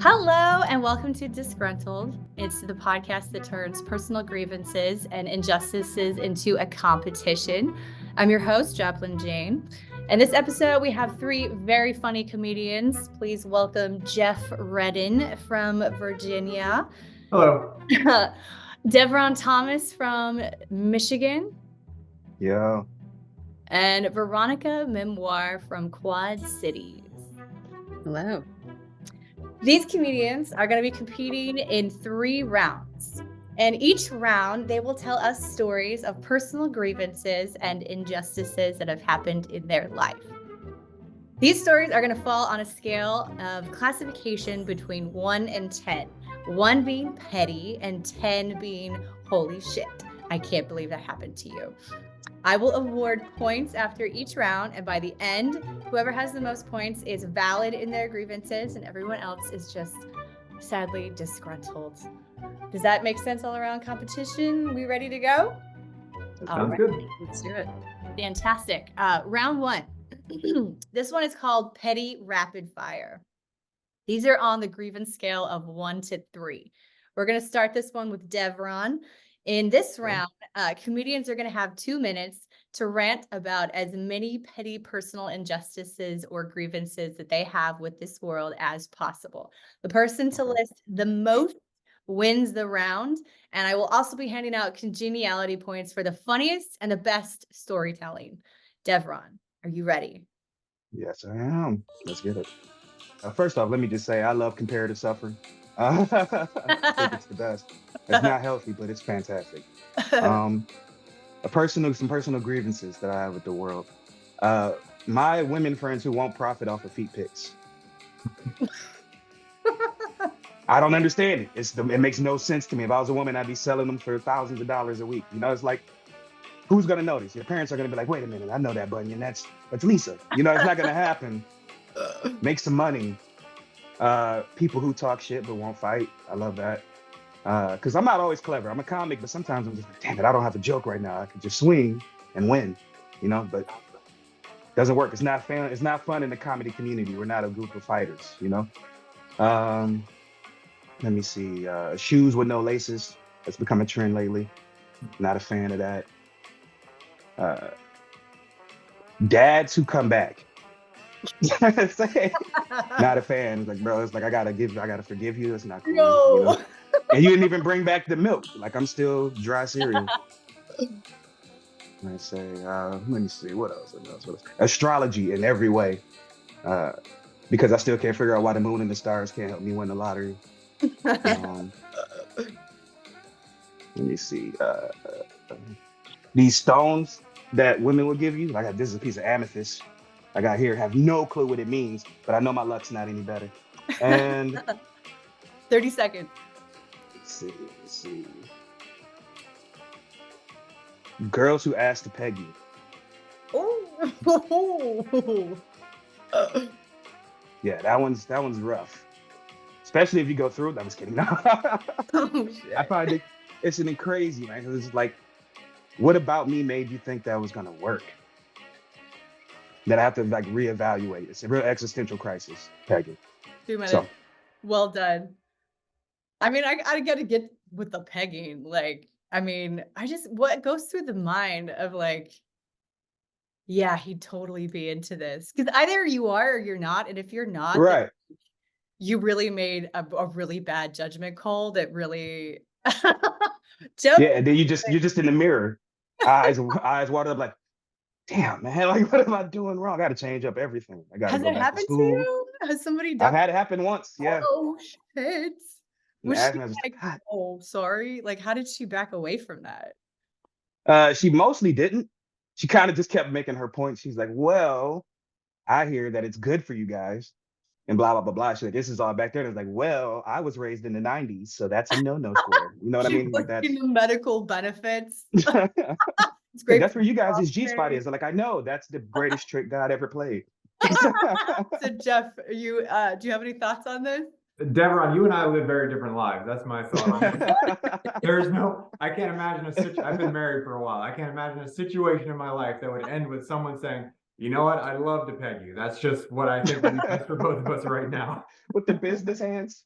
Hello and welcome to Dissgruntled. It's the podcast that turns personal grievances and injustices into a competition. I'm your host, Joplin Jayne. In this episode, we have three very funny comedians. Please welcome Geoff Redden from Virginia. Hello. Devarron Thomas from Michigan. Yeah. And Veronica Memoir from Quad Cities. Hello. These comedians are going to be competing in 3 rounds. And each round, they will tell us stories of personal grievances and injustices that have happened in their life. These stories are going to fall on a scale of classification between 1 and 10. 1 being petty and 10 being holy shit. I can't believe that happened to you. I will award points after each round, and by the end, whoever has the most points is valid in their grievances, and everyone else is just sadly disgruntled. Does that make sense all around competition? We ready to go? Sounds good. Let's do it. Fantastic. Round 1. This one is called Petty Rapid Fire. These are on the grievance scale of 1 to 3. We're going to start this one with Devarron. In this round, comedians are going to have 2 minutes to rant about as many petty personal injustices or grievances that they have with this world as possible. The person to list the most wins the round, and I will also be handing out congeniality points for the funniest and the best storytelling. Devarron, are you ready? Yes, I am. Let's get it. First off, let me just say I love comparative suffering. I think it's the best. It's not healthy, but it's fantastic. Some personal grievances that I have with the world. My women friends who won't profit off of feet pics. I don't understand it. It makes no sense to me. If I was a woman, I'd be selling them for thousands of dollars a week. You know, it's like, who's gonna notice? Your parents are gonna be like, wait a minute, I know that bunion. That's Lisa. You know, it's not gonna happen. Make some money. People who talk shit but won't fight. I love that. Because I'm not always clever. I'm a comic, but sometimes I'm just like, damn it, I don't have a joke right now. I could just swing and win, you know, but it doesn't work. It's not fun. It's not fun in the comedy community. We're not a group of fighters, you know. Let me see. Shoes with no laces. That's become a trend lately. Not a fan of that. Dads who come back. Not a fan. Like, bro, it's like I gotta forgive you. It's not cool. No. You know? And you didn't even bring back the milk. Like, I'm still dry cereal. I say, let me see, what else? Astrology in every way. Because I still can't figure out why the moon and the stars can't help me win the lottery. Let me see. These stones that women will give you. This is a piece of amethyst I got here. Have no clue what it means, but I know my luck's not any better. And 30 seconds. Let's see. Girls who ask to peg you. Oh. Yeah, that one's rough. Especially if you go through it. I'm just kidding. Oh, shit. I find it's an crazy, man. Because it's like, what about me made you think that was gonna work? That I have to like reevaluate. It's a real existential crisis, pegging. 2 minutes. So. Well done. I mean, I gotta get with the pegging. Like, I mean, what goes through the mind of like, yeah, he'd totally be into this. Because either you are or you're not. And if you're not, Right. you really made a really bad judgment call that really Yeah, and then you're just in the mirror, eyes watered up, like, damn, man, like, what am I doing wrong? I got to change up everything. I got to Has go it back happened to to school. you? Has somebody done I've had it happen once. Yeah. Oh shit. Was Yeah, she I was like, God. oh, sorry? Like, how did she back away from that? She mostly didn't. She kind of just kept making her point. She's like, well, I hear that it's good for you guys and blah, blah, blah, blah. She's like, this is all back there. And it's like, well, I was raised in the 90s, so that's a no square. You know what I mean? Like, that's in the medical benefits. It's great. That's where you guys' G-spot is. Like, I know that's the greatest trick God ever played. So Geoff, do you have any thoughts on this? Devarron, you and I live very different lives. That's my thought on it. I can't imagine I've been married for a while. I can't imagine a situation in my life that would end with someone saying, you know what, I'd love to peg you. That's just what I think would be best for both of us right now. With the business hands.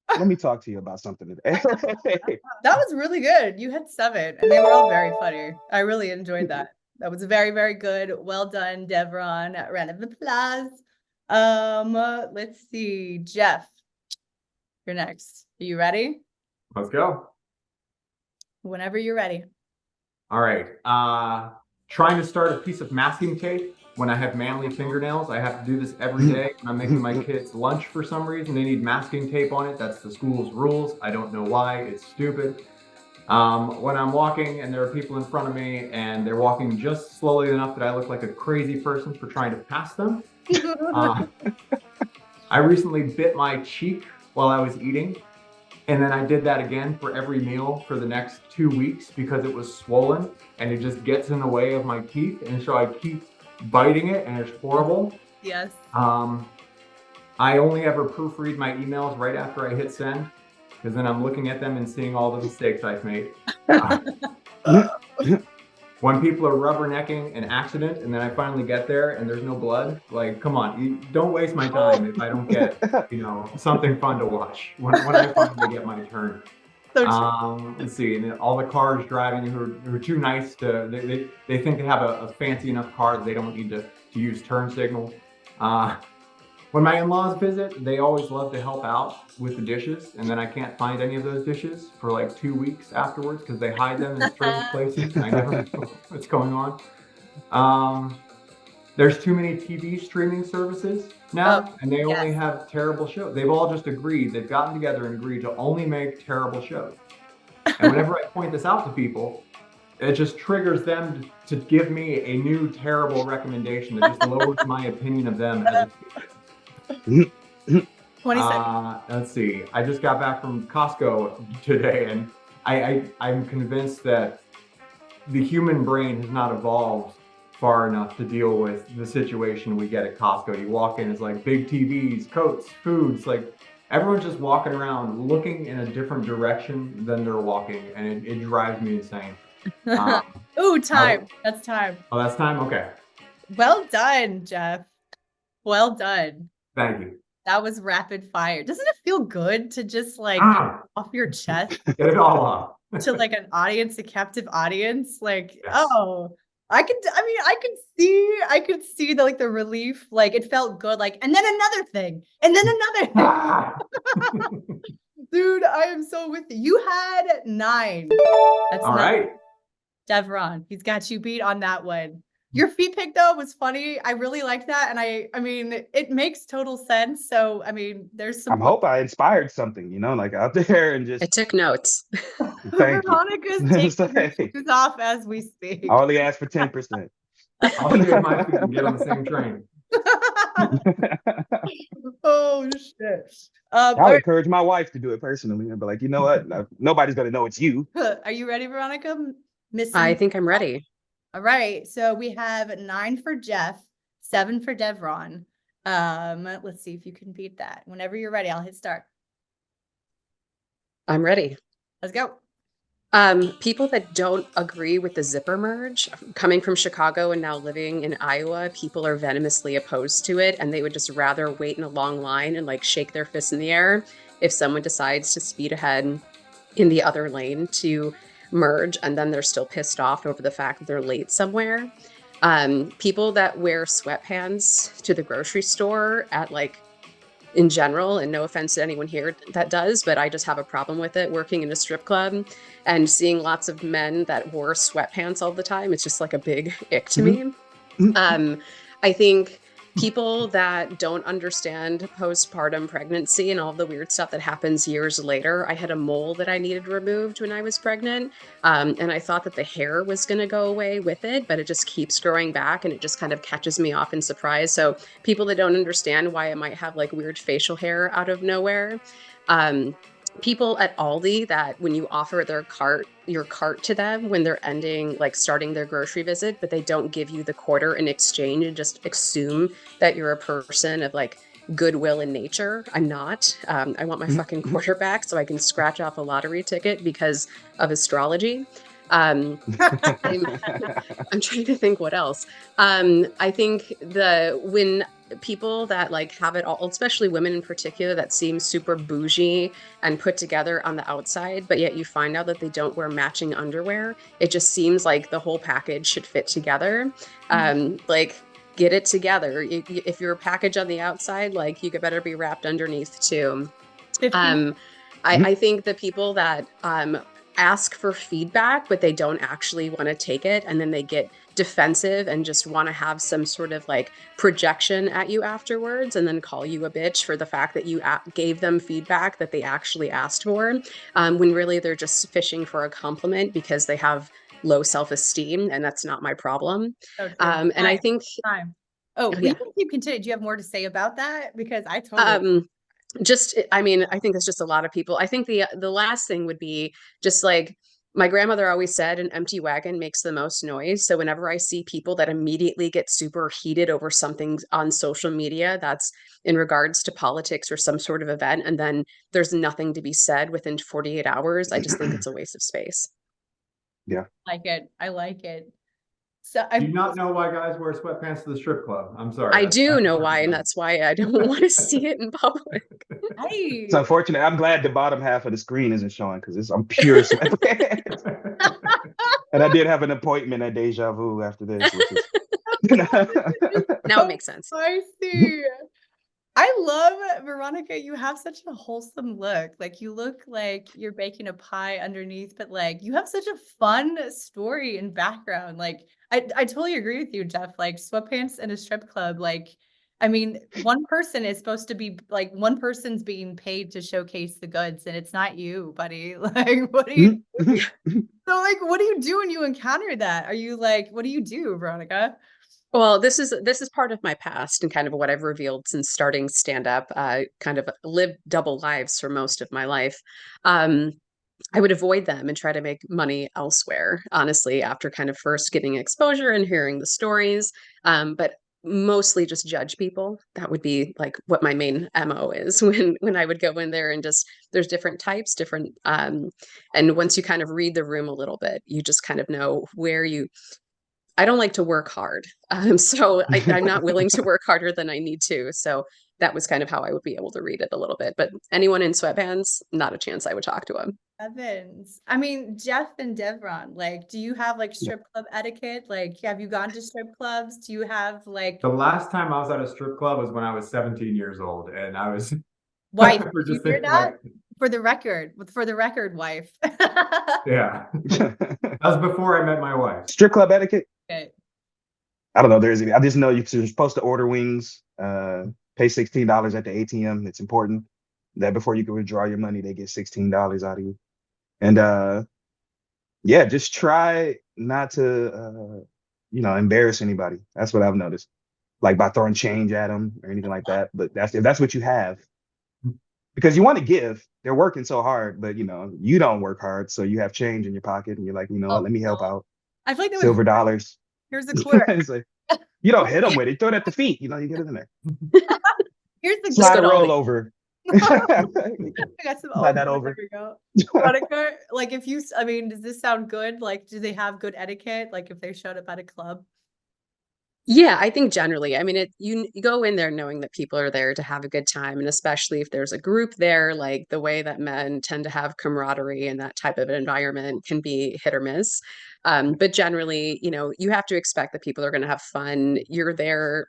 Let me talk to you about something today. That was really good. You had 7 and they were all very funny. I really enjoyed that. That was very, very good. Well done, Devarron. Round of applause. Let's see. Geoff, you're next. Are you ready? Let's go. Whenever you're ready. All right. Trying to start a piece of masking tape when I have manly fingernails. I have to do this every day. I'm making my kids lunch for some reason. They need masking tape on it. That's the school's rules. I don't know why. It's stupid. When I'm walking and there are people in front of me and they're walking just slowly enough that I look like a crazy person for trying to pass them. I recently bit my cheek while I was eating. And then I did that again for every meal for the next 2 weeks because it was swollen and it just gets in the way of my teeth. And so I keep biting it and it's horrible. Yes. I only ever proofread my emails right after I hit send because then I'm looking at them and seeing all the mistakes I've made. When people are rubbernecking an accident and then I finally get there and there's no blood, like, come on, don't waste my time if I don't get, something fun to watch when I finally get my turn. So Let's see, and then all the cars driving who are too nice to, they think they have a fancy enough car that they don't need to use turn signals. When my in-laws visit, they always love to help out with the dishes, and then I can't find any of those dishes for like 2 weeks afterwards because they hide them in strange places and I never know what's going on. There's too many TV streaming services now, and they only have terrible shows. They've all just agreed, they've gotten together and agreed to only make terrible shows. And whenever I point this out to people, it just triggers them to give me a new terrible recommendation that just lowers my opinion of them as a speaker. 20 seconds. Let's see. I just got back from Costco today, and I'm convinced that the human brain has not evolved far enough to deal with the situation we get at Costco. You walk in, it's like big TVs, coats, foods, like everyone's just walking around looking in a different direction than they're walking, and it drives me insane. Ooh, time. That's time. Oh, that's time? Okay. Well done, Geoff. Well done. Thank you. That was rapid fire. Doesn't it feel good to just like get off your chest Get it all off. to like an audience, a captive audience? Like, Yes. I could see the like the relief. Like it felt good. Like, and then another thing, and then another thing. Dude, I am so with you. You had 9. That's All right. Devarron, he's got you beat on that one. Your feet pick though was funny. I really liked that, and I mean, it makes total sense. So I mean, there's some. I hope I inspired something, like out there and just. I took notes. Thank Veronica's taking shoes off as we speak. I only asked for 10%. I'll shave my feet and get on the same train. Oh shit! I'll encourage my wife to do it personally and be like, you know what? Nobody's gonna know it's you. Are you ready, Veronica? I think I'm ready. All right, so we have 9 for Geoff, 7 for Devarron. Let's see if you can beat that. Whenever you're ready, I'll hit start. I'm ready. Let's go. People that don't agree with the zipper merge, coming from Chicago and now living in Iowa, people are venomously opposed to it, and they would just rather wait in a long line and like shake their fists in the air if someone decides to speed ahead in the other lane to merge, and then they're still pissed off over the fact that they're late somewhere. People that wear sweatpants to the grocery store at like in general, and no offense to anyone here that does, but I just have a problem with it working in a strip club and seeing lots of men that wore sweatpants all the time. It's just like a big ick to me. I think people that don't understand postpartum pregnancy and all the weird stuff that happens years later. I had a mole that I needed removed when I was pregnant. And I thought that the hair was going to go away with it, but it just keeps growing back and it just kind of catches me off in surprise. So people that don't understand why I might have like weird facial hair out of nowhere. People at Aldi that when you offer your cart to them when they're starting their grocery visit, but they don't give you the quarter in exchange and just assume that you're a person of like goodwill in nature. I'm not. I want my fucking quarter back so I can scratch off a lottery ticket because of astrology. I'm trying to think what else. I think when people that like have it all, especially women in particular, that seem super bougie and put together on the outside, but yet you find out that they don't wear matching underwear. It just seems like the whole package should fit together. Like get it together. If you're a package on the outside, like you better be wrapped underneath too. 50. I think the people that ask for feedback, but they don't actually want to take it, and then they get defensive and just want to have some sort of like projection at you afterwards, and then call you a bitch for the fact that you gave them feedback that they actually asked for, when really they're just fishing for a compliment because they have low self-esteem, and that's not my problem. So true. And I think Time. Oh, we yeah. can keep continuing. Do you have more to say about that? Because I totally I mean, I think it's just a lot of people. I think the last thing would be just like my grandmother always said, an empty wagon makes the most noise. So whenever I see people that immediately get super heated over something on social media that's in regards to politics or some sort of event, and then there's nothing to be said within 48 hours, I just think it's a waste of space. Yeah. like it. I like it. So Do you not know why guys wear sweatpants to the strip club? I'm sorry. I do know why, and that's why I don't want to see it in public. It's unfortunate. I'm glad the bottom half of the screen isn't showing because I'm pure sweatpants. And I did have an appointment at Deja Vu after this. Which is... Now it makes sense. I see. I love, Veronica, you have such a wholesome look. Like you look like you're baking a pie underneath, but like you have such a fun story and background. Like I totally agree with you, Geoff. Like sweatpants in a strip club, like I mean, one person is supposed to be like one person's being paid to showcase the goods, and it's not you, buddy. Like, what do you do? So like what do you do when you encounter that? Are you like, what do you do, Veronica? Well, this is part of my past and kind of what I've revealed since starting stand up. Kind of lived double lives for most of my life. I would avoid them and try to make money elsewhere, honestly, after kind of first getting exposure and hearing the stories. But mostly just judge people. That would be like what my main MO is when I would go in there, and just there's different types, different and once you kind of read the room a little bit, you just kind of know where you I don't like to work hard. So I'm not willing to work harder than I need to. So that was kind of how I would be able to read it a little bit. But anyone in sweatpants, not a chance I would talk to them. Evans. I mean, Geoff and Devarron, like, do you have like Yeah. strip club etiquette? Like, have you gone to strip clubs? Do you have like The last time I was at a strip club was when I was 17 years old, and I was wife? we're Do you just hear thinking, that? like, For the record, wife. yeah. That was before I met my wife. Strip club etiquette? Okay. I don't know. I just know you're supposed to order wings, pay $16 at the ATM. It's important that before you can withdraw your money, they get $16 out of you. And yeah, just try not to embarrass anybody. That's what I've noticed. Like by throwing change at them or anything like that. But if that's what you have. Because you want to give. They're working so hard, but you don't work hard. So you have change in your pocket and you're like, let me help out. I feel like that Silver dollars. Here's the quirk. It's like, you don't hit them with it. Throw it at the feet. You get it in there. Here's the Slide a good roll over. I got some Slide that over. There we go. Veronica, like does this sound good? Like, do they have good etiquette? Like if they showed up at a club? Yeah, I think generally, I mean, you go in there knowing that people are there to have a good time. And especially if there's a group there, like the way that men tend to have camaraderie in that type of an environment can be hit or miss. But generally, you have to expect that people are going to have fun. You're there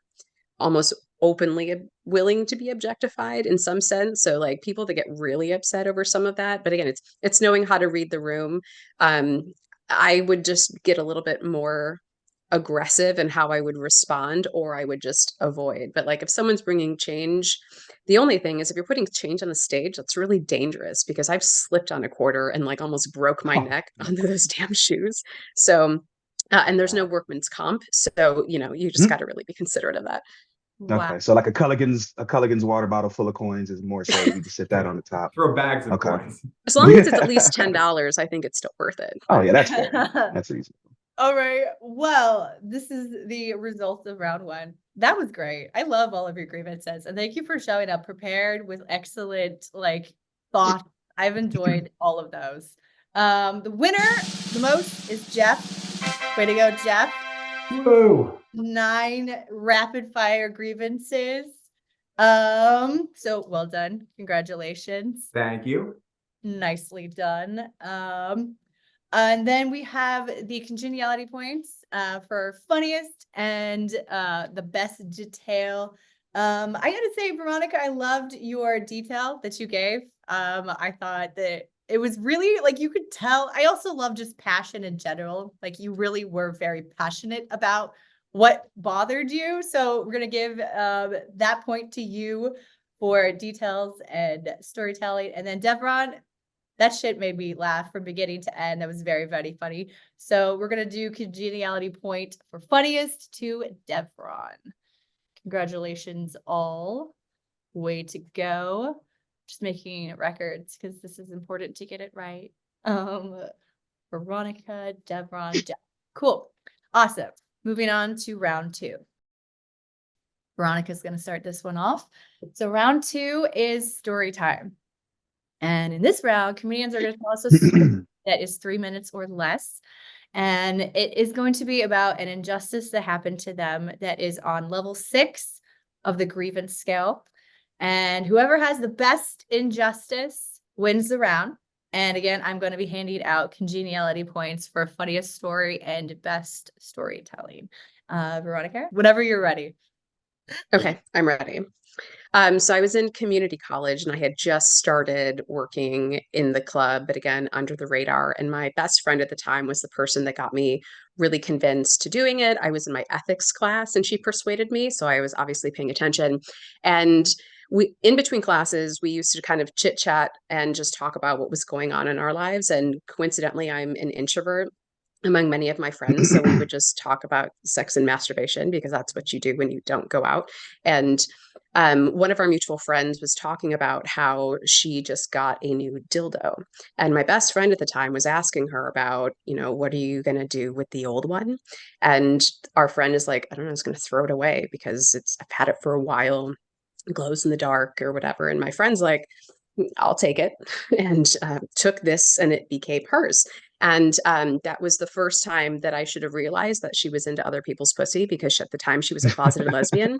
almost openly willing to be objectified in some sense. So like people that get really upset over some of that. But again, it's knowing how to read the room. I would just get a little bit more aggressive in how I would respond, or I would just avoid. But like if someone's bringing change, the only thing is if you're putting change on the stage, that's really dangerous because I've slipped on a quarter and like almost broke my neck under those damn shoes. So and there's no workman's comp. So, you just got to really be considerate of that. Wow. Okay. So like a Culligan's water bottle full of coins is more so you can sit that on the top. Throw bags of coins. As long as it's at least $10, I think it's still worth it. Oh yeah, that's fair. That's reasonable. All right. Well, this is the results of round one. That was great. I love all of your grievances. And thank you for showing up prepared with excellent thoughts. I've enjoyed all of those. The winner, the most, is Geoff. Way to go, Geoff. Whoa. 9 rapid fire grievances. So well done. Congratulations. Thank you. Nicely done. And then we have the congeniality points for funniest and the best detail. I gotta say, Veronica, I loved your detail that you gave. I thought that it was really like you could tell. I also love just passion in general. Like you really were very passionate about what bothered you. So we're gonna give that point to you for details and storytelling. And then Devarron, that shit made me laugh from beginning to end. That was very, very funny. So we're gonna do congeniality point for funniest to Devarron. Congratulations all. Way to go. Just making records because this is important to get it right. Veronica, Devarron, Geoff. Cool. Awesome. Moving on to round 2. Veronica's going to start this one off. So round 2 is story time. And in this round, comedians are going to tell us a story that is 3 minutes or less. And it is going to be about an injustice that happened to them that is on level 6 of the grievance scale. And whoever has the best injustice wins the round. And again, I'm going to be handing out congeniality points for funniest story and best storytelling. Veronica, whenever you're ready. Okay, I'm ready. So I was in community college and I had just started working in the club, but again, under the radar. And my best friend at the time was the person that got me really convinced to doing it. I was in my ethics class and she persuaded me. So I was obviously paying attention. And in between classes, we used to kind of chit chat and just talk about what was going on in our lives. And coincidentally, I'm an introvert among many of my friends. So we would just talk about sex and masturbation because that's what you do when you don't go out. And one of our mutual friends was talking about how she just got a new dildo. And my best friend at the time was asking her about, what are you going to do with the old one? And our friend is like, I don't know, I was going to throw it away because I've had it for a while, it glows in the dark or whatever. And my friend's like, I'll take it, and took this and it became hers. And that was the first time that I should have realized that she was into other people's pussy because at the time she was a closeted lesbian.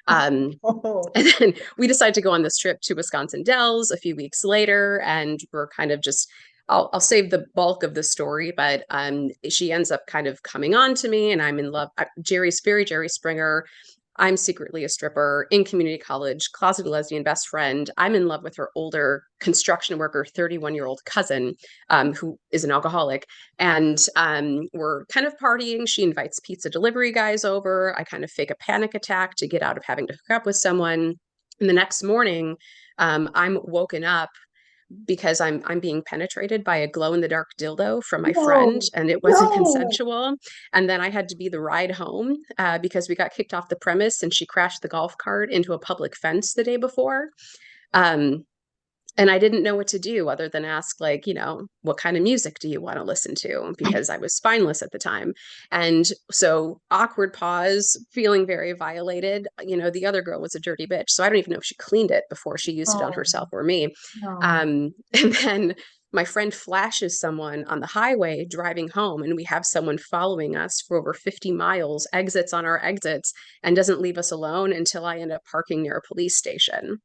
And then we decided to go on this trip to Wisconsin Dells a few weeks later, and we're kind of just, I'll save the bulk of the story, but she ends up kind of coming on to me and I'm in love. Jerry Springer. I'm secretly a stripper in community college, closeted lesbian best friend. I'm in love with her older construction worker, 31-year-old cousin, who is an alcoholic. And we're kind of partying. She invites pizza delivery guys over. I kind of fake a panic attack to get out of having to hook up with someone. And the next morning, I'm woken up because I'm being penetrated by a glow-in-the-dark dildo from my friend, and it wasn't consensual. And then I had to be the ride home because we got kicked off the premise and she crashed the golf cart into a public fence the day before. And I didn't know what to do other than ask, what kind of music do you want to listen to? Because I was spineless at the time. And so awkward pause, feeling very violated. The other girl was a dirty bitch. So I don't even know if she cleaned it before she used it on herself or me. And then my friend flashes someone on the highway driving home, and we have someone following us for over 50 miles, exits on our exits, and doesn't leave us alone until I end up parking near a police station.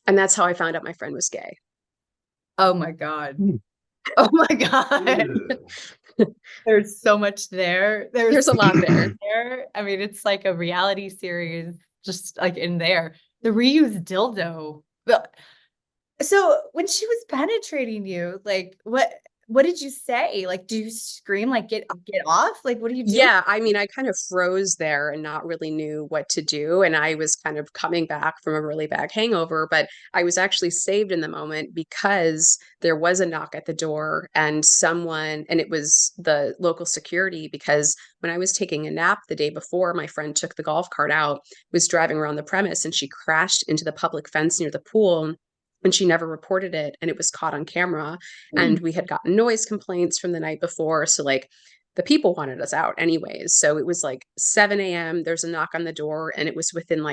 And that's how I found out my friend was gay. Oh my God. Oh my God. There's so much there. There's a lot there. I mean, it's like a reality series, just like in there. The reused dildo. So when she was penetrating you, what did you say? Like, do you scream, like, get off? Like, what do you do? Yeah, I mean, I kind of froze there and not really knew what to do. And I was kind of coming back from a really bad hangover, but I was actually saved in the moment because there was a knock at the door and it was the local security, because when I was taking a nap the day before, my friend took the golf cart out, was driving around the premise, and she crashed into the public fence near the pool. And she never reported it, and it was caught on camera. And we had gotten noise complaints from the night before. So the people wanted us out anyways. So it was 7 a.m. There's a knock on the door, and it was within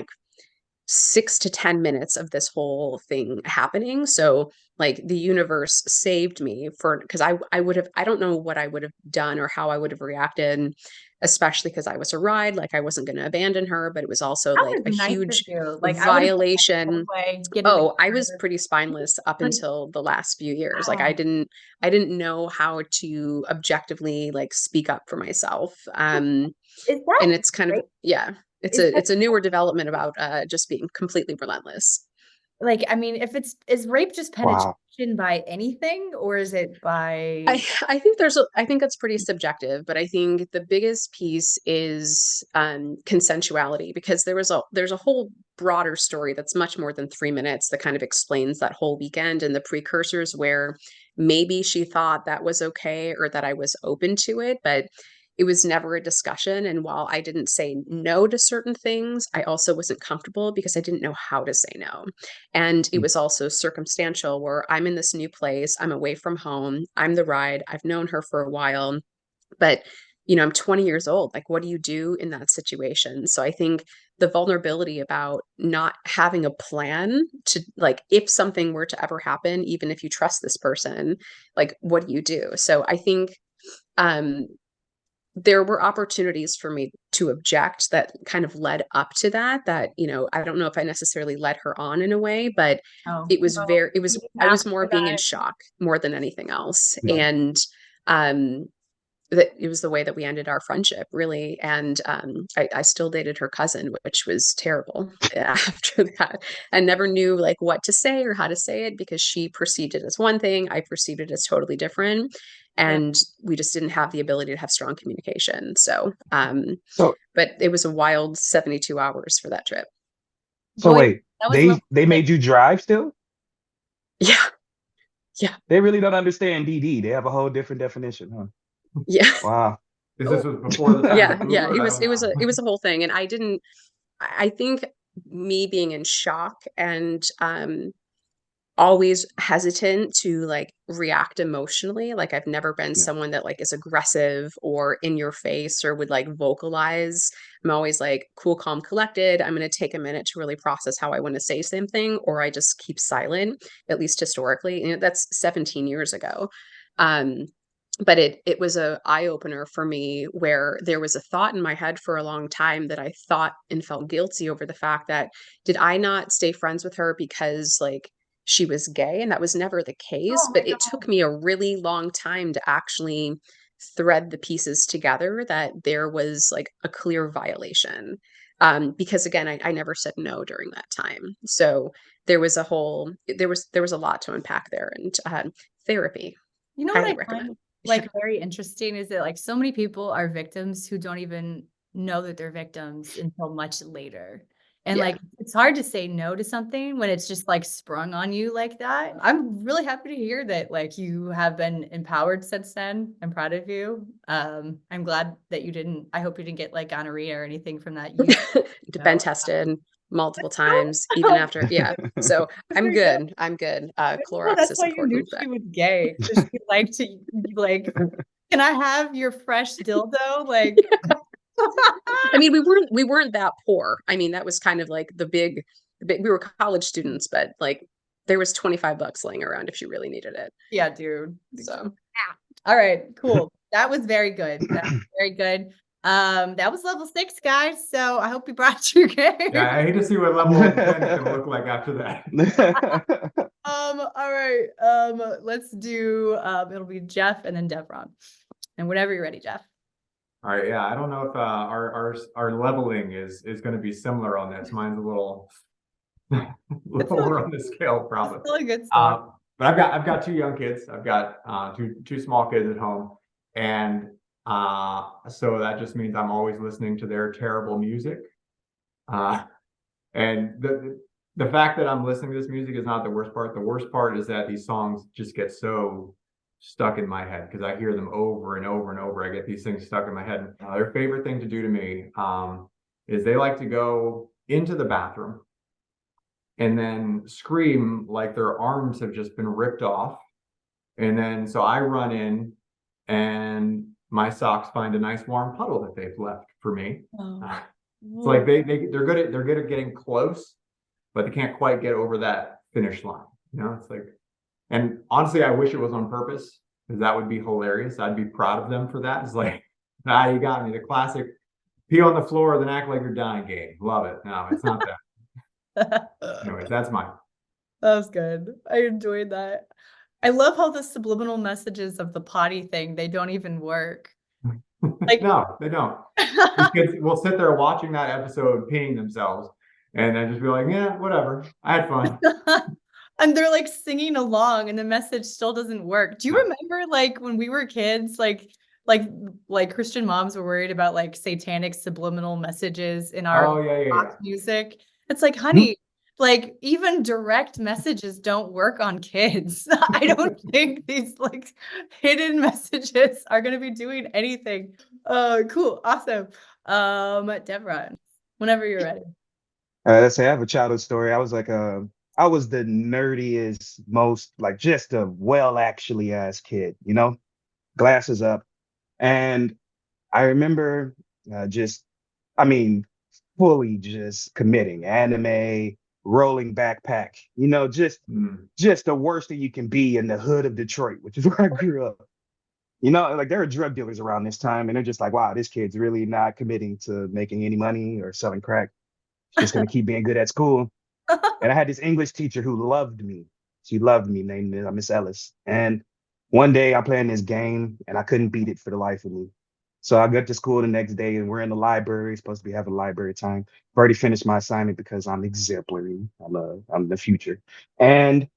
6 to 10 minutes of this whole thing happening. So like the universe saved me because I would have, I don't know what I would have done or how I would have reacted, especially because I was a ride, like I wasn't going to abandon her, but it was also That like was a nice of huge you. Like I would have violation. get in the Oh, I was car. pretty spineless up until the last few years. Like Wow. I didn't know how to objectively like speak up for myself. Is that And it's kind of, great? yeah, Is that it's a newer development about just being completely relentless. like, I mean, if is rape just Wow. penetration by anything, or is it by I think I think that's pretty subjective, but I think the biggest piece is consensuality, because there's a whole broader story that's much more than 3 minutes that kind of explains that whole weekend and the precursors where maybe she thought that was okay or that I was open to it, but it was never a discussion. And while I didn't say no to certain things, I also wasn't comfortable because I didn't know how to say no. And it was also circumstantial where I'm in this new place, I'm away from home, I'm the ride, I've known her for a while, but I'm 20 years old. Like, what do you do in that situation? So I think the vulnerability about not having a plan to, like, if something were to ever happen, even if you trust this person, like, what do you do? So I think um there were opportunities for me to object that kind of led up to that, I don't know if I necessarily led her on in a way, but oh it was no, you didn't I was ask more for being in that. shock more than anything else. Yeah. And um that it was the way that we ended our friendship, really. And I still dated her cousin, which was terrible after that. I never knew like what to say or how to say it because she perceived it as one thing, I perceived it as totally different. Yeah. And we just didn't have the ability to have strong communication. So, So but it was a wild 72 hours for that trip. so Boy, wait, that was level they 6. made you drive still? Yeah. Yeah. They really don't understand DD. They have a whole different definition, huh? Yeah. Wow. Because this was before the time Yeah. of Yeah. Ubers. I don't know. It was a whole thing. And I think me being in shock and always hesitant to like react emotionally. Like I've never been Yeah. someone that like is aggressive or in your face or would like vocalize. I'm always like cool, calm, collected. I'm going to take a minute to really process how I want to say something, or I just keep silent, at least historically. That's 17 years ago. Um, but it was a eye opener for me where there was a thought in my head for a long time that I thought and felt guilty over the fact that did I not stay friends with her because like she was gay? And that was never the case, Oh my but it took God. me a really long time to actually thread the pieces together that there was like a clear violation. Because again, I never said no during that time. So there was a lot to unpack there, and therapy, You know what highly I recommend. find like very interesting is that like so many people are victims who don't even know that they're victims until much later. And Yeah. like it's hard to say no to something when it's just like sprung on you like that. I'm really happy to hear that like you have been empowered since then. I'm proud of you. I'm glad that you didn't, I hope you didn't get like gonorrhea or anything from that. Been So, tested multiple that's so times, even after. Yeah. So I'm very good. good. I'm good. Well, Clorox that's is why you knew important. she was gay. Does she like to like, can I have your fresh dildo? Like, I mean, we weren't that poor. I mean, that was kind of like the big we were college students, but like there was $25 laying around if you really needed it. yeah, dude. So All right, cool. That was very good. That was very good. That was level 6, guys. So I hope you brought your game. Yeah, I hate to see what level of 10 is going to look like after that. All right. Let's do it'll be Geoff and then Devarron. And whenever you're ready, Geoff. All right, yeah, I don't know if our leveling is going to be similar on this. Mine's a little lower on the scale, probably. It's still a good story. But I've got 2 young kids. I've got two small kids at home, and so that just means I'm always listening to their terrible music. And the fact that I'm listening to this music is not the worst part. The worst part is that these songs just get so stuck in my head because I hear them over and over and over. I get these things stuck in my head. Their favorite thing to do to me is they like to go into the bathroom and then scream like their arms have just been ripped off. And then so I run in and my socks find a nice warm puddle that they've left for me. Oh. It's like they're good at getting close but they can't quite get over that finish line. It's like, and honestly, I wish it was on purpose, because that would be hilarious. I'd be proud of them for that. It's like, you got me. The classic pee on the floor, then act like you're dying game. Love it. No, it's not that. Anyways, that's mine. That was good. I enjoyed that. I love how the subliminal messages of the potty thing, they don't even work. Like, no, they don't. These kids will sit there watching that episode peeing themselves and then just be like, yeah, whatever. I had fun. And they're like singing along and the message still doesn't work. Do you remember like when we were kids, like Christian moms were worried about like satanic subliminal messages in our rock music? It's like, honey, like even direct messages don't work on kids. I don't think these like hidden messages are going to be doing anything. Cool. Awesome. Devarron, whenever you're ready. Let's say I have a childhood story. I was the nerdiest, most like just a actually ass kid, glasses up. And I remember fully just committing anime, rolling backpack, just the worst that you can be in the hood of Detroit, which is where I grew up. Like there are drug dealers around this time and they're just like, wow, this kid's really not committing to making any money or selling crack. He's just going to keep being good at school. And I had this English teacher who loved me. She loved me, named Miss Ellis. And one day I'm playing this game and I couldn't beat it for the life of me. So I got to school the next day and we're in the library, supposed to be having library time. I've already finished my assignment because I'm exemplary. I'm the future. And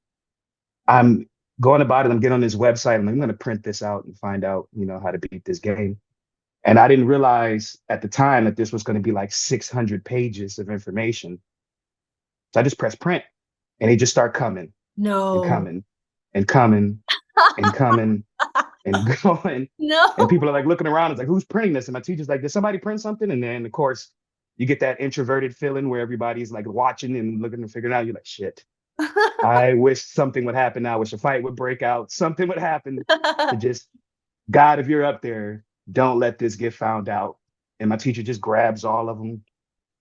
I'm going about it. I'm getting on this website and I'm going to print this out and find out, how to beat this game. And I didn't realize at the time that this was going to be like 600 pages of information. So I just press print and they just start coming. No. And coming and coming and coming and going. No. And people are like looking around. It's like, who's printing this? And my teacher's like, did somebody print something? And then, of course, you get that introverted feeling where everybody's like watching and looking and figuring out. You're like, shit. I wish something would happen now. I wish a fight would break out. Something would happen to just, God, if you're up there, don't let this get found out. And my teacher just grabs all of them.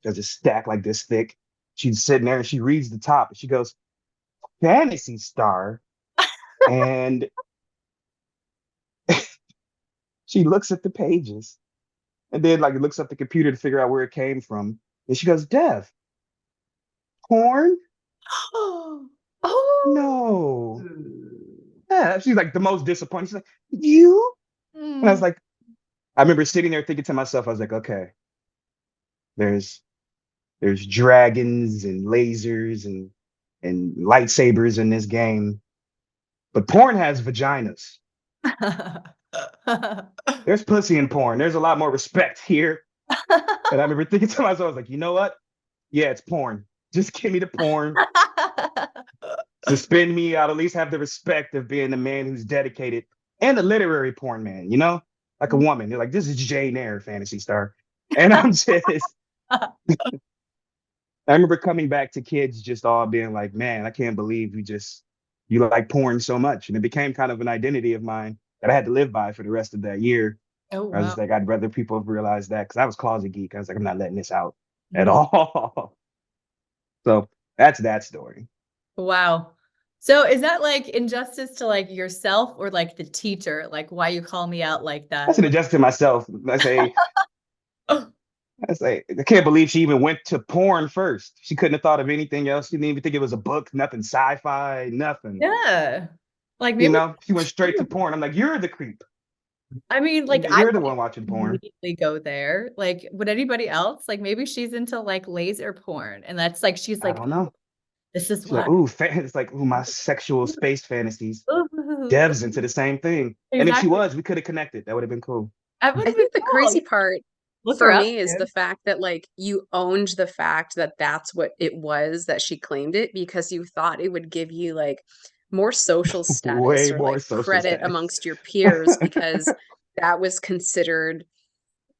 There's a stack like this thick. She's sitting there and she reads the top and she goes, Fantasy Star. And she looks at the pages and then like looks up the computer to figure out where it came from. And she goes, Dev, porn? Oh no. Yeah, she's like the most disappointed. She's like, you? And I was like, I remember sitting there thinking to myself, I was like, okay, there's dragons and lasers and lightsabers in this game, but porn has vaginas. There's pussy in porn. There's a lot more respect here. And I remember thinking to myself, I was like, you know what? Yeah, it's porn. Just give me the porn. Suspend me. I'll at least have the respect of being a man who's dedicated and a literary porn man, like a woman. They're like, this is Jane Eyre, Fantasy Star. And I'm just, I remember coming back to kids just all being like, man, I can't believe you like porn so much. And it became kind of an identity of mine that I had to live by for the rest of that year. Oh, wow. I was just like, I'd rather people have realized that because I was closet geek. I was like, I'm not letting this out at all. So that's that story. Wow. So is that like injustice to like yourself or like the teacher? Like why you call me out like that? That's an injustice to myself. I say, I can't believe she even went to porn first. She couldn't have thought of anything else. She didn't even think it was a book, nothing sci-fi, nothing. Yeah. Like maybe she went straight to porn. I'm like, you're the creep. I mean, like you're the one watching porn. Immediately go there. Like, would anybody else? Like maybe she's into like laser porn. And that's like she's like, I don't know. This is she's like, ooh, it's like, ooh, my sexual space fantasies. Dev's into the same thing. Exactly. And if she was, we could have connected. That would have been cool. I think the crazy part for me is the fact that like you owned the fact that that's what it was, that she claimed it, because you thought it would give you like more social status way or more like social credit status amongst your peers because that was considered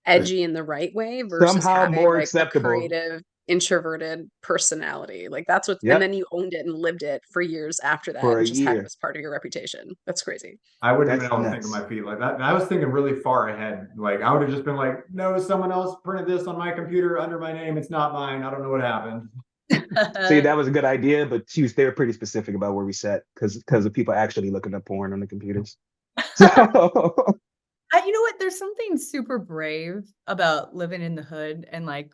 edgy in the right way versus somehow having more like acceptable. a creative introverted personality. Like that's what and then you owned it and lived it for years after that for and just year. had it as part of your reputation. That's crazy. I wouldn't have been able to think on my feet like that. I was thinking really far ahead. Like I would have just been like, no, someone else printed this on my computer under my name. It's not mine. I don't know what happened. See, that was a good idea, but they were pretty specific about where we sat because of people actually looking up porn on the computers. So You know what? There's something super brave about living in the hood and like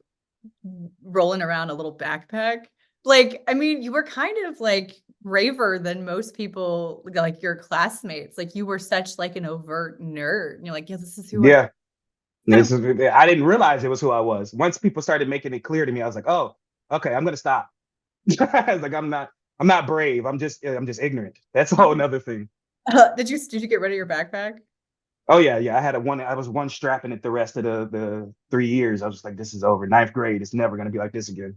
rolling around a little backpack. Like, I mean, you were kind of like braver than most people, like your classmates. Like, you were such like an overt nerd. And you're like, yeah, this is who I yeah, am. I didn't realize it was who I was. Once people started making it clear to me, I was like, oh, okay, I'm gonna stop. I was like, I'm not brave. I'm just ignorant. That's a whole nother thing. Did you get rid of your backpack? Oh yeah, yeah. I was one strapping it the rest of the 3 years. I was just like, this is over. Ninth grade, it's never gonna be like this again.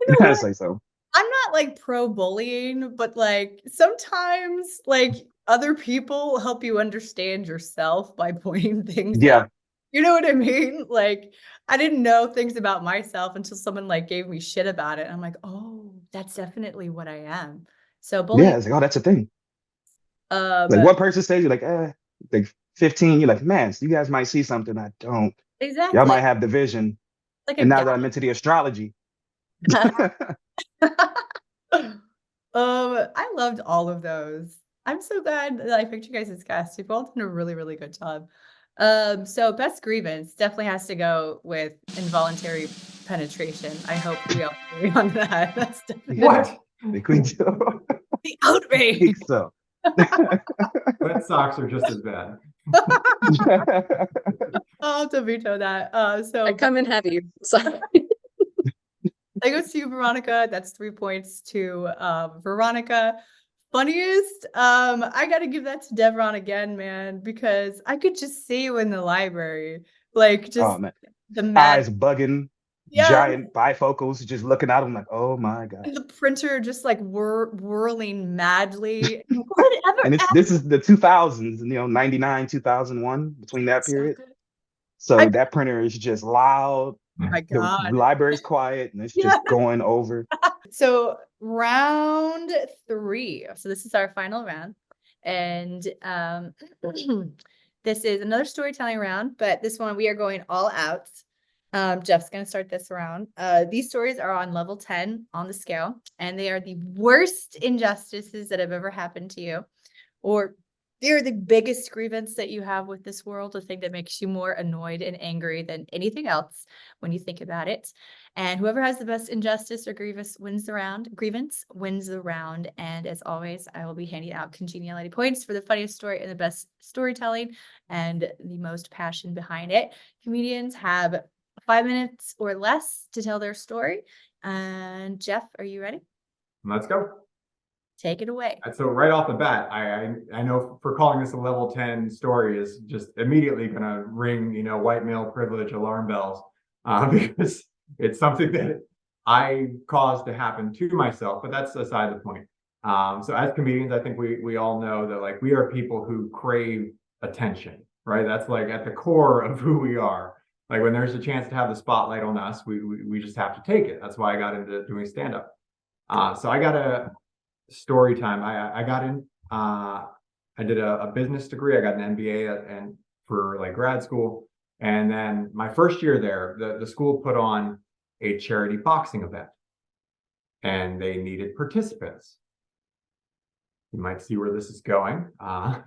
You know I what? say so. I'm not like pro bullying, but like sometimes like other people help you understand yourself by pointing things out. Yeah, You know what I mean? Like I didn't know things about myself until someone like gave me shit about it. And I'm like, oh, that's definitely what I am. So yeah. bullying, It's like, oh, that's a thing. Like but one person says, you're like 15. You're like, man, so you guys might see something I don't. Y'all exactly might have the vision. like a And now that guy. I'm into the astrology, I loved all of those. I'm so glad that I picked you guys as guests. You've all done a really, really good job. So best grievance definitely has to go with involuntary penetration. I hope we all agree on that. That's definitely What? think we do. the I outrage. think so. Wet socks are just as bad. I'll have to veto that. I So come in heavy. Sorry. that goes to you, Veronica. That's 3 points to Veronica. Funniest, I gotta give that to Devarron again, man, because I could just see you in the library, like Oh just man, the mad, eyes bugging, yeah, giant bifocals, just looking at them like, oh my god. and the printer just like whirling madly. Whatever, And this is the 2000s, 99, 2001, between that so period. good. So I, that printer is just loud. oh my The God, library's quiet, and it's yeah. just going over. So round 3. So this is our final round, and this is another storytelling round, but this one we are going all out. Geoff's going to start this round. These stories are on level 10 on the scale, and they are the worst injustices that have ever happened to you, or they're the biggest grievance that you have with this world, the thing that makes you more annoyed and angry than anything else when you think about it. And whoever has the best injustice or grievance wins the round. Grievance wins the round. And as always, I will be handing out congeniality points for the funniest story and the best storytelling and the most passion behind it. Comedians have 5 minutes or less to tell their story. And Geoff, are you ready? Let's go. Take it away. So right off the bat, I know for calling this a level 10 story is just immediately going to ring, white male privilege alarm bells, because it's something that I caused to happen to myself, but that's aside the point. So as comedians, I think we all know that like we are people who crave attention, right? That's like at the core of who we are. Like when there's a chance to have the spotlight on us, we just have to take it. That's why I got into doing stand-up. So I got a story time. I got in. I did a business degree. I got an MBA and for like grad school. And then my first year there, the school put on a charity boxing event, and they needed participants. You might see where this is going. Now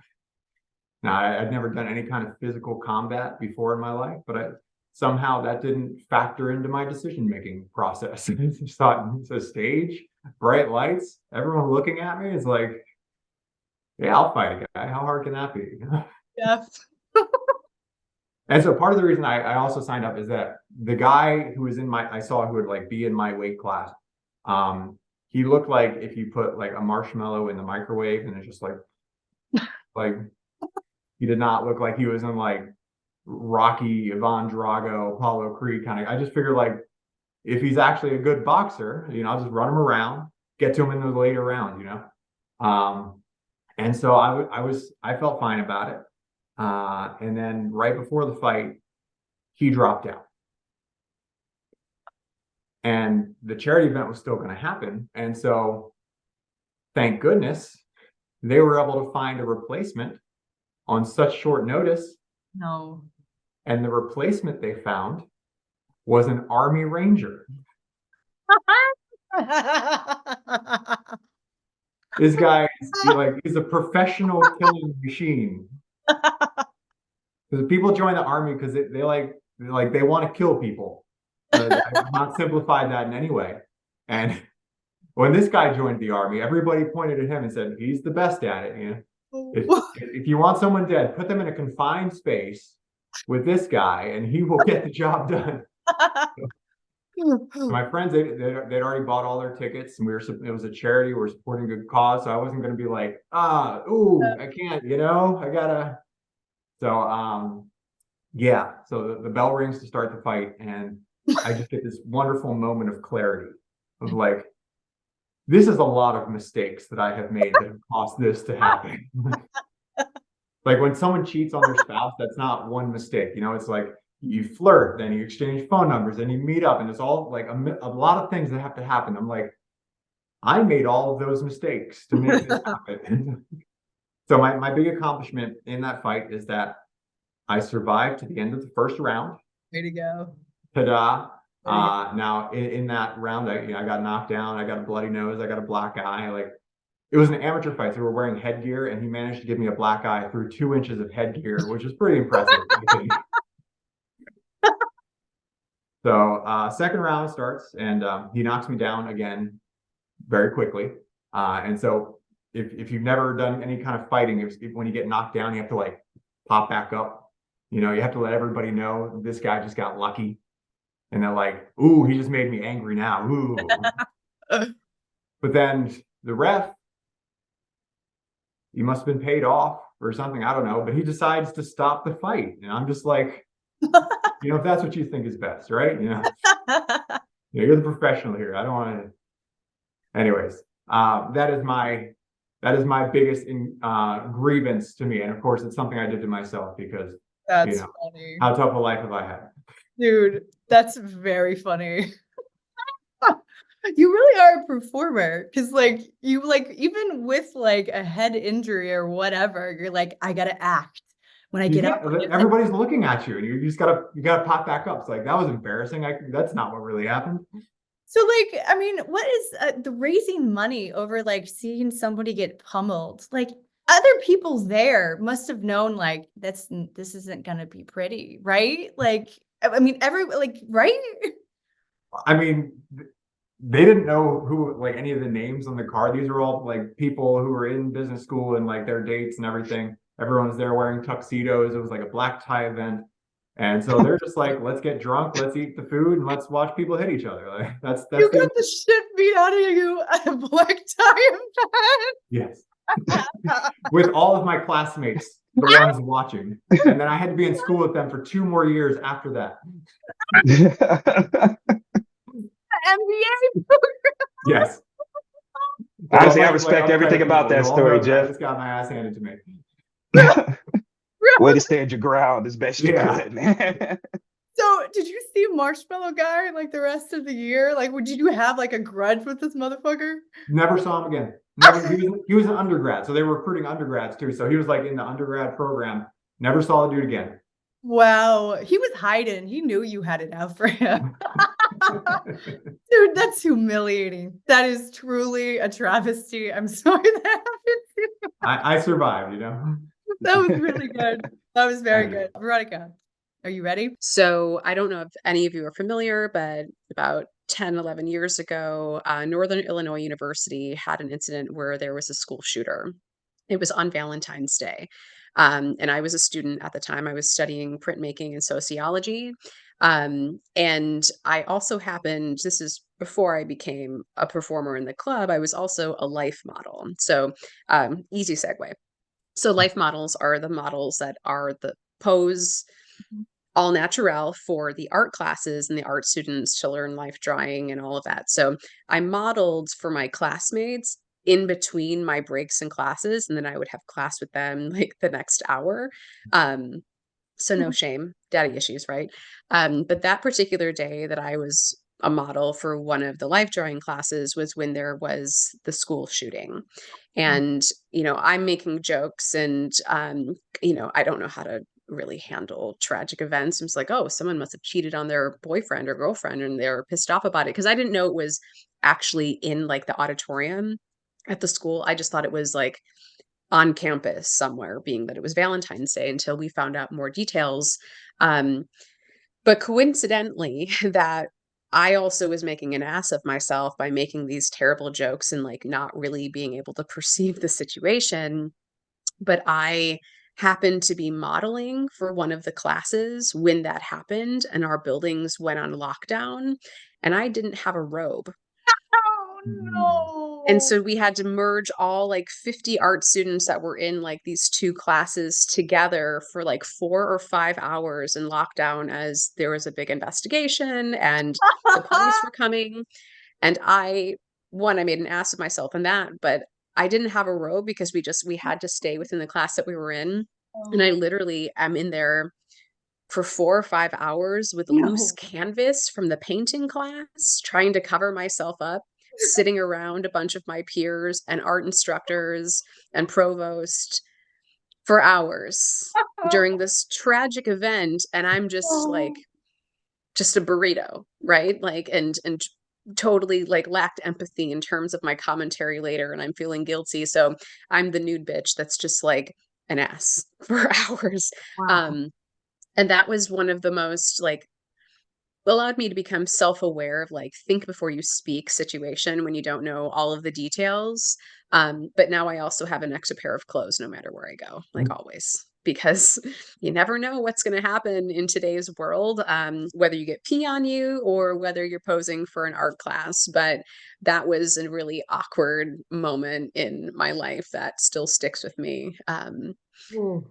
I'd never done any kind of physical combat before in my life, but somehow that didn't factor into my decision-making process. I just thought it's a stage, bright lights, everyone looking at me is like, yeah, I'll fight a guy. How hard can that be? Geoff. And so part of the reason I also signed up is that the guy who was I saw who would like be in my weight class, he looked like if you put like a marshmallow in the microwave and it's just like he did not look like he was in like Rocky, Ivan Drago, Apollo Creed kind of. I just figured like if he's actually a good boxer, I'll just run him around, get to him in the later rounds, And so I felt fine about it. And then right before the fight, he dropped out. And the charity event was still going to happen. And so thank goodness they were able to find a replacement on such short notice. No. And the replacement they found was an Army Ranger. This guy he's a professional killing machine. Because people join the army because they want to kill people. I've not simplified that in any way. And when this guy joined the army, everybody pointed at him and said, he's the best at it. You know, if you want someone dead, put them in a confined space with this guy and he will get the job done. My friends, they'd already bought all their tickets and it was a charity. We're supporting a good cause. So I wasn't going to be like, I can't, I gotta. So, so the bell rings to start the fight. And I just get this wonderful moment of clarity of like, this is a lot of mistakes that I have made that have caused this to happen. Like when someone cheats on their spouse, that's not one mistake. It's like you flirt, then you exchange phone numbers, then you meet up, and it's all like a lot of things that have to happen. I'm like, I made all of those mistakes to make this happen. So my big accomplishment in that fight is that I survived to the end of the first round. Way to go. Ta-da. Now in that round, I got knocked down. I got a bloody nose. I got a black eye. Like it was an amateur fight. So we were wearing headgear, and he managed to give me a black eye through 2 inches of headgear, which is pretty impressive. I think. So second round starts, and he knocks me down again very quickly. And so if you've never done any kind of fighting, when you get knocked down, you have to like pop back up. You have to let everybody know this guy just got lucky. And they're like, ooh, he just made me angry now. Ooh. But then the ref, he must have been paid off or something. I don't know. But he decides to stop the fight. And I'm just like, if that's what you think is best, right? You're the professional here. I don't want to. Anyways, that is my biggest grievance to me. And of course, it's something I did to myself because that's funny. How tough a life have I had? Dude, that's very funny. You really are a performer because you even with like a head injury or whatever, you're like, I gotta act when I get up. Everybody's looking at you and you just gotta pop back up. It's like, that was embarrassing. That's not what really happened. So what is the raising money over like seeing somebody get pummeled? Like other people there must have known like this isn't gonna be pretty, right? Like right? They didn't know who like any of the names on the card. These are all like people who were in business school and like their dates and everything. Everyone was there wearing tuxedos. It was like a black tie event. And so they're just like, let's get drunk, let's eat the food, and let's watch people hit each other. Like that's you got the shit beat out of you at a black tie event. Yes. With all of my classmates, the ones watching. And then I had to be in school with them for 2 more years after that. NBA program. Yes. Honestly, I respect everything about that story, Geoff. I just got my ass handed to me. Way to stand your ground as best you could, man. So did you see Marshmallow Guy like the rest of the year? Like, did you have like a grudge with this motherfucker? Never saw him again. Never, he was an undergrad, so they were recruiting undergrads too. So he was like in the undergrad program. Never saw the dude again. Wow, he was hiding. He knew you had it out for him. Dude, that's humiliating. That is truly a travesty. I'm sorry that happened to you. I survived, That was really good. That was very good. Veronica, are you ready? So I don't know if any of you are familiar, but about 10, 11 years ago, Northern Illinois University had an incident where there was a school shooter. It was on Valentine's Day. And I was a student at the time. I was studying printmaking and sociology. And I also happened, this is before I became a performer in the club, I was also a life model. So easy segue. So life models are the models that are the pose all natural for the art classes and the art students to learn life drawing and all of that. So I modeled for my classmates in between my breaks and classes, and then I would have class with them like the next hour. So no shame, daddy issues, right? But that particular day that I was a model for one of the life drawing classes was when there was the school shooting. And, I'm making jokes and, I don't know how to really handle tragic events. I'm just like, oh, someone must have cheated on their boyfriend or girlfriend and they're pissed off about it. Because I didn't know it was actually in like the auditorium at the school. I just thought it was like on campus somewhere, being that it was Valentine's Day, until we found out more details. But coincidentally, that I also was making an ass of myself by making these terrible jokes and like not really being able to perceive the situation. But I happened to be modeling for one of the classes when that happened, and our buildings went on lockdown, and I didn't have a robe. Oh And no. so we had to merge all like 50 art students that were in like these two classes together for like 4 or 5 hours in lockdown, as there was a big investigation and the police were coming. And I made an ass of myself in that, but I didn't have a robe because we had to stay within the class that we were in. And I literally am in there for 4 or 5 hours with loose Ew. canvas from the painting class, trying to cover myself up, sitting around a bunch of my peers and art instructors and provost for hours during this tragic event. And I'm just like, just a burrito, right? Like, and totally like lacked empathy in terms of my commentary later, and I'm feeling guilty. So I'm the nude bitch that's just like an ass for hours. Wow. And that was one of the most like allowed me to become self-aware of like think before you speak situation when you don't know all of the details. But now I also have an extra pair of clothes no matter where I go, like always, because you never know what's going to happen in today's world, whether you get pee on you or whether you're posing for an art class. But that was a really awkward moment in my life that still sticks with me. Ooh,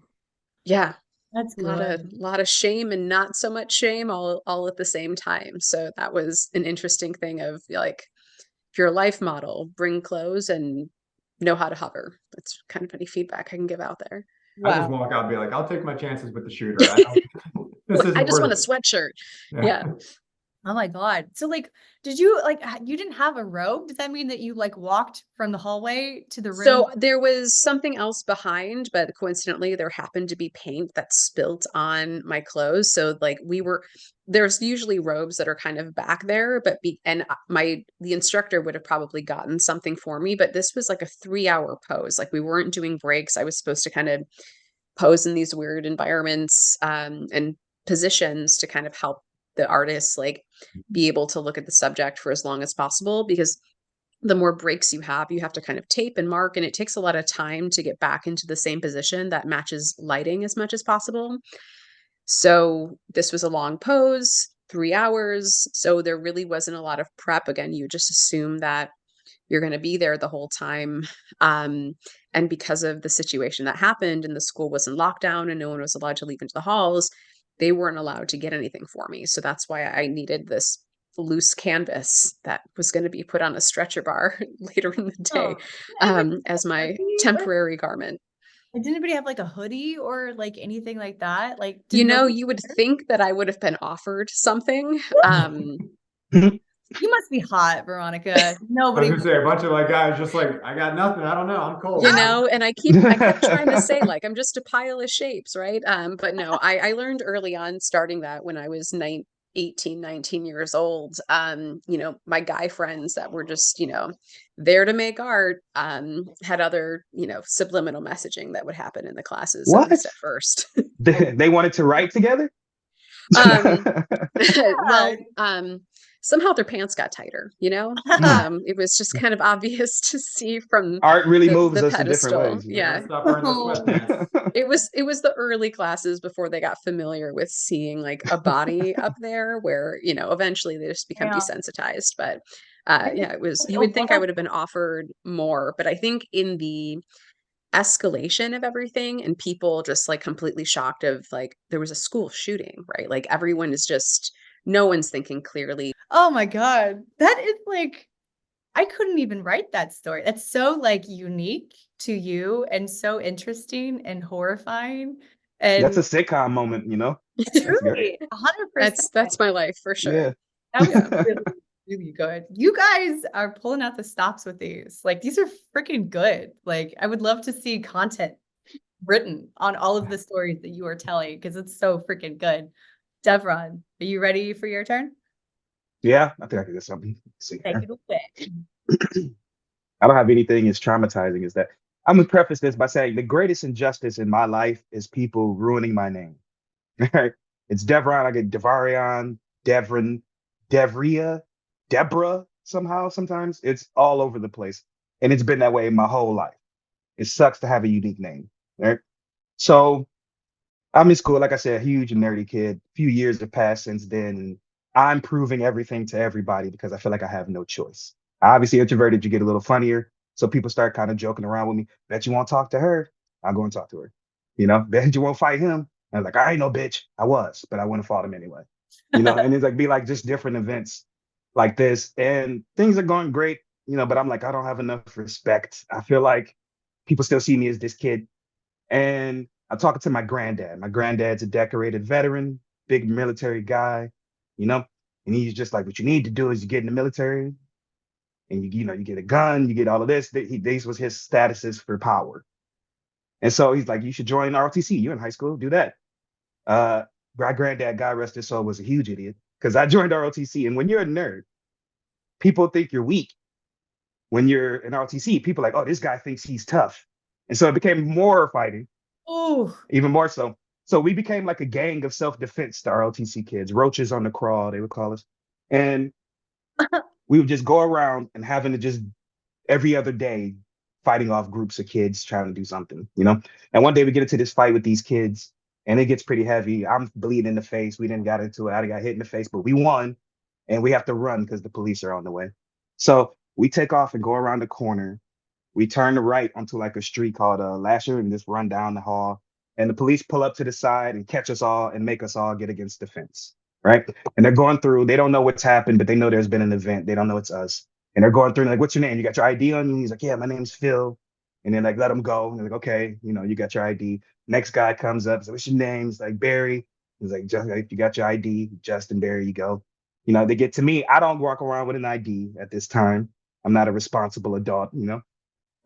Yeah, that's a lot of good. shame and not so much shame all at the same time. So that was an interesting thing of like, if you're a life model, bring clothes and know how to hover. That's kind of any feedback I can give out there. I just Wow. walk out and be like, I'll take my chances with the shooter. I don't, this I isn't just want a worth sweatshirt. it. Yeah. Oh my God. So like, did you like, you didn't have a robe? Does that mean that you like walked from the hallway to the room? So there was something else behind, but coincidentally, there happened to be paint that spilt on my clothes. So like there's usually robes that are kind of back there, but the instructor would have probably gotten something for me, but this was like a 3-hour pose. Like we weren't doing breaks. I was supposed to kind of pose in these weird environments, and positions to kind of help the artists like be able to look at the subject for as long as possible, because the more breaks you have to kind of tape and mark, and it takes a lot of time to get back into the same position that matches lighting as much as possible. So this was a long pose, 3 hours. So there really wasn't a lot of prep. Again, you just assume that you're going to be there the whole time. And because of the situation that happened and the school was in lockdown and no one was allowed to leave into the halls, they weren't allowed to get anything for me. So that's why I needed this loose canvas that was going to be put on a stretcher bar later in the day, Oh, did anybody as have a my hoodie temporary garment. did anybody have like a hoodie or like anything like that? Like, did You know, nobody you would care? think that I would have been offered something. You must be hot, Veronica. I was Nobody. gonna say a bunch of like guys just like, I got nothing. I don't know. I'm cold. You know, and I kept trying to say like I'm just a pile of shapes, right? But no, I learned early on, starting that when I was 18, 19 years old. You know, my guy friends that were just, you know, there to make art, had other, you know, subliminal messaging that would happen in the classes, at What? least at first. They wanted to write together? Um, well, Yeah. somehow their pants got tighter, you know? It was just kind of obvious to see from Art really moves the us in different pedestal. ways, you I Yeah. gotta stop wearing those Oh, sweatpants. It was the early classes before they got familiar with seeing like a body up there, where, you know, eventually they just become yeah. desensitized. But I think yeah, it was, like you a would lot think I of would have been offered more, but I think in the escalation of everything and people just like completely shocked of like there was a school shooting, right? Like everyone is just, no one's thinking clearly. oh my God. That is like I couldn't even write that story. That's so like unique to you and so interesting and horrifying. That's a And sitcom moment, you know? That's good. truly 100%. That's my life for sure. Yeah. That was Yeah. really, really good. You guys are pulling out the stops with these. Like these are freaking good. Like I would love to see content written on all of the stories that you are telling because it's so freaking good. Devarron, are you ready for your turn? Yeah, I think I could get something. Let's see Take here. it away. I don't have anything as traumatizing as that. I'm gonna preface this by saying the greatest injustice in my life is people ruining my name. Right? It's Devarron. I get Devarron, Devarron, Devria, Deborah somehow. Sometimes it's all over the place, and it's been that way my whole life. It sucks to have a unique name. Right? So I'm in school, like I said, a huge and nerdy kid. A few years have passed since then. And I'm proving everything to everybody because I feel like I have no choice. Obviously, introverted, you get a little funnier. So people start kind of joking around with me. Bet you won't talk to her. I'll go and talk to her. Bet you won't fight him. And I'm like, I ain't no bitch. I was, but I wouldn't have fought him anyway. And it's like be like just different events like this. And things are going great, but I'm like, I don't have enough respect. I feel like people still see me as this kid. And I'm talking to my granddad. My granddad's a decorated veteran, big military guy, you know, and he's just like, what you need to do is you get in the military and you get a gun, you get all of this. These was his statuses for power. And so he's like, you should join ROTC. You're in high school, do that. My granddad, God rest his soul, was a huge idiot because I joined ROTC. And when you're a nerd, people think you're weak. When you're in ROTC, people are like, oh, this guy thinks he's tough. And so it became more fighting. Oh, Even more so. So we became like a gang of self-defense to ROTC kids, roaches on the crawl, they would call us. And we would just go around and having to just every other day fighting off groups of kids trying to do something. And one day we get into this fight with these kids and it gets pretty heavy. I'm bleeding in the face. We didn't got into it. I got hit in the face, but we won and we have to run because the police are on the way. So we take off and go around the corner. We turn to right onto like a street called Lasher and just run down the hall. And the police pull up to the side and catch us all and make us all get against the fence. Right. And they're going through, they don't know what's happened, but they know there's been an event. They don't know it's us. And they're going through and like, what's your name? You got your ID on you? He's like, yeah, my name's Phil. And then like, let him go. And they're like, okay, you got your ID. Next guy comes up. So what's your name? He's like, Barry. He's like, just like, you got your ID. Justin Barry, you go. They get to me. I don't walk around with an ID at this time. I'm not a responsible adult. And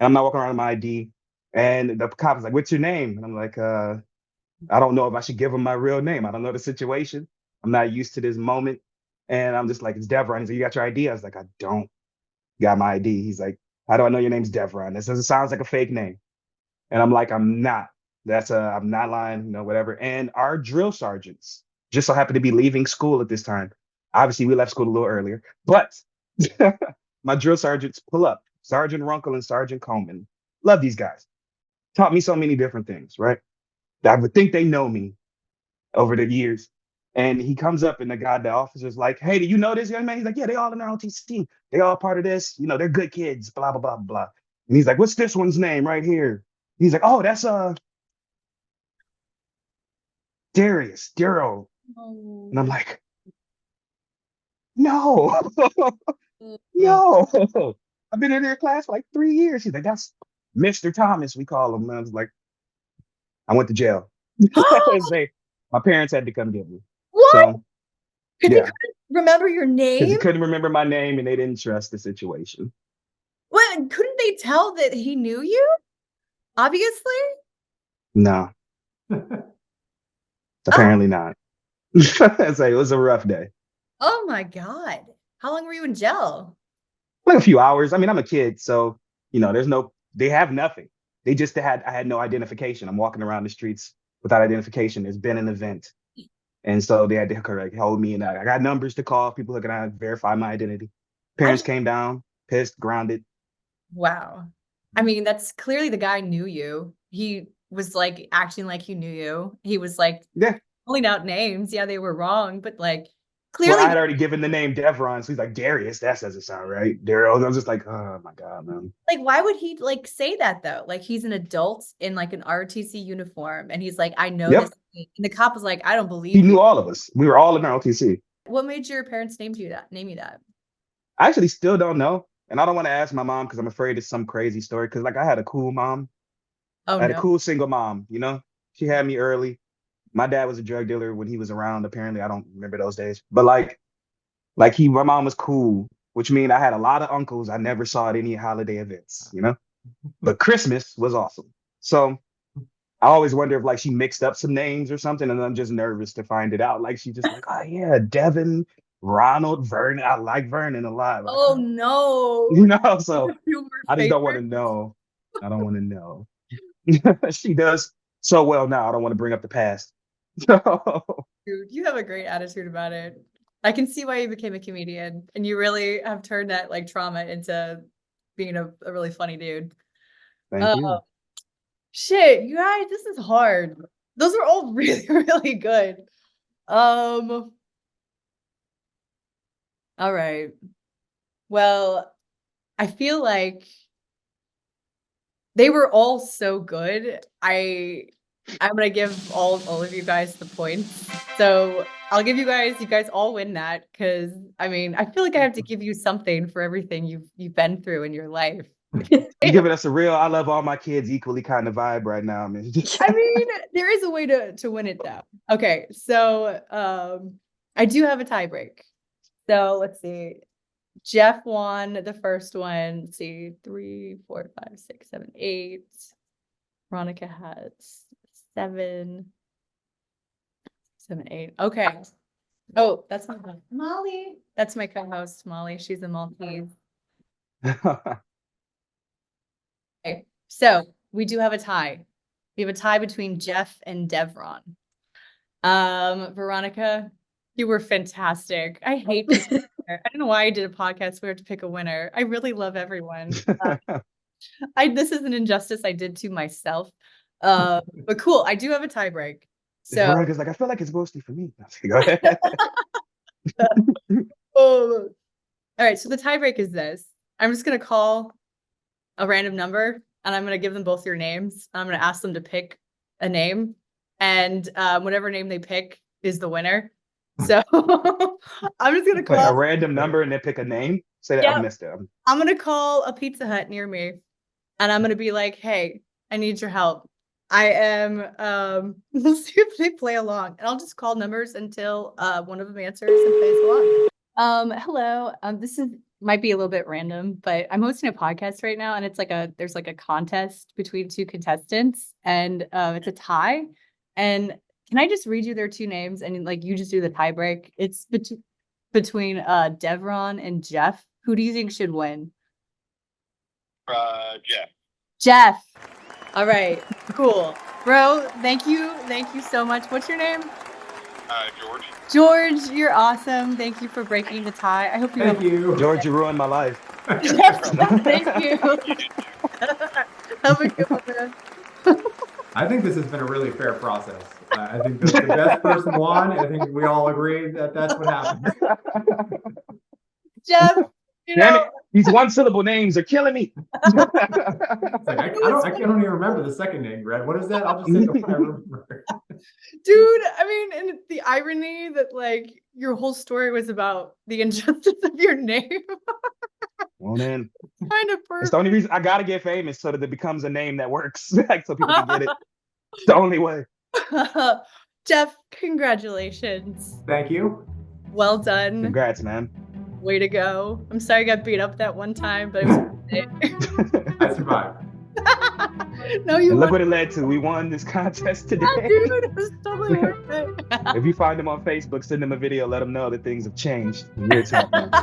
I'm not walking around with my ID. And the cop is like, what's your name? And I'm like, I don't know if I should give him my real name. I don't know the situation. I'm not used to this moment. And I'm just like, it's Devarron. He's like, you got your ID? I was like, I don't got my ID. He's like, how do I know your name's Devarron? This doesn't sound like a fake name. And I'm like, I'm not. I'm not lying, whatever. And our drill sergeants just so happened to be leaving school at this time. Obviously, we left school a little earlier, but my drill sergeants pull up. Sergeant Runkle and Sergeant Coleman. Love these guys. Taught me so many different things, right? I would think they know me over the years. And he comes up and the officer's like, hey, do you know this young man? He's like, yeah, they all in our ROTC. They all part of this. They're good kids, blah, blah, blah, blah. And he's like, what's this one's name right here? He's like, oh, that's Darius, Darrow. oh. And I'm like, no, no. I've been in their class for like 3 years. He's like, that's Mr. Thomas, we call him. And I was like, I went to jail. My parents had to come get me. What? So, Because yeah. you couldn't remember your Because name? he couldn't remember my name and they didn't trust the situation. What? Couldn't they tell that he knew you? Obviously. No, apparently not. It's like, it was a rough day. Oh my God. How long were you in jail? Like a few hours. I mean, I'm a kid, so they have nothing. I had no identification. I'm walking around the streets without identification. There's been an event. And so they had to hold me, and I got numbers to call. People who can verify my identity. Parents came down, pissed, grounded. Wow. I mean, that's clearly the guy knew you. He was like acting like he knew you. He was like pulling out names. Yeah, they were wrong, but like clearly. Well, I had already given the name Devarron, so he's like, Darius, that doesn't sound right. Daryl. I was just like, oh my God, man. Like, why would he like say that though? Like, he's an adult in like an ROTC uniform, and he's like, I know this. And the cop was like, I don't believe he knew all of us. We were all in ROTC. What made your parents name you that? I actually still don't know. And I don't want to ask my mom because I'm afraid it's some crazy story. Because like I had a cool mom. Oh, I had a cool single mom, She had me early. My dad was a drug dealer when he was around, apparently. I don't remember those days. But my mom was cool, which means I had a lot of uncles I never saw at any holiday events, But Christmas was awesome. So I always wonder if like she mixed up some names or something, and I'm just nervous to find it out. Like she just like, oh yeah, Devin, Ronald, Vernon. I like Vernon a lot. Like, Oh no. So You were I just don't want to favorite? know. I don't want to know. She does so well now. I don't want to bring up the past. So Dude, you have a great attitude about it. I can see why you became a comedian, and you really have turned that like trauma into being a really funny dude. thank you. Shit, you guys, this is hard. Those are all really, really good. All right. Well, I feel like they were all so good. I'm gonna give all of you guys the points. So I'll give you guys all win that, because I mean, I feel like I have to give you something for everything you've been through in your life. You're giving us a real I love all my kids equally kind of vibe right now, man. I mean, there is a way to win it though. Okay, so I do have a tie break. So let's see. Geoff won the first one. Let's see, 3, 4, 5, 6, 7, 8. Veronica has 7, 7, 8. Okay. Oh, that's my host. Molly. That's my co-host, Molly. She's a Maltese. Okay, so we do have a tie. We have a tie between Geoff and Devarron. Veronica, you were fantastic. I hate this. I don't know why I did a podcast where I have to pick a winner. I really love everyone. This is an injustice I did to myself. But cool. I do have a tie break. So Veronica's like, I feel like it's mostly for me. Go ahead. all right. So the tie break is this. I'm just gonna call a random number, and I'm gonna give them both your names. I'm gonna ask them to pick a name, and whatever name they pick is the winner. So I'm just gonna Wait, call a random number and then pick a name. Say that. Yep. I missed it. I'm gonna call a Pizza Hut near me, and I'm gonna be like, "Hey, I need your help. I am." We'll see if they play along, and I'll just call numbers until one of them answers and plays along. Hello. This might be a little bit random, but I'm hosting a podcast right now, and it's like there's like a contest between two contestants, and it's a tie. And can I just read you their two names, and like you just do the tie break? It's between Devarron and Geoff. Who do you think should win? Geoff. Geoff. All right, cool. Bro, thank you so much. What's your name? George. George, you're awesome. Thank you for breaking the tie. I hope you Thank you. George, you ruined my life. Yes, thank you. Have a good one, man. I think this has been a really fair process. I think the best person won. I think we all agree that that's what happened. Geoff, Damn it. These one syllable names are killing me. It's like, I don't even remember the second name, Red. What is that? I'll just say the one I remember. dude, I mean, and the irony that like your whole story was about the injustice of your name. Well, man, Kind of it's perfect. the only reason I gotta get famous so that it becomes a name that works, like so people can get it. It's the only way. Geoff, congratulations. Thank you. Well done. Congrats, man. Way to go. I'm sorry I got beat up that one time, but it was worth it. I survived. No, you And look won. what it led to. We won this contest today. Yeah, dude, it was totally worth it. If you find them on Facebook, send them a video, let them know that things have changed. Real talk, man.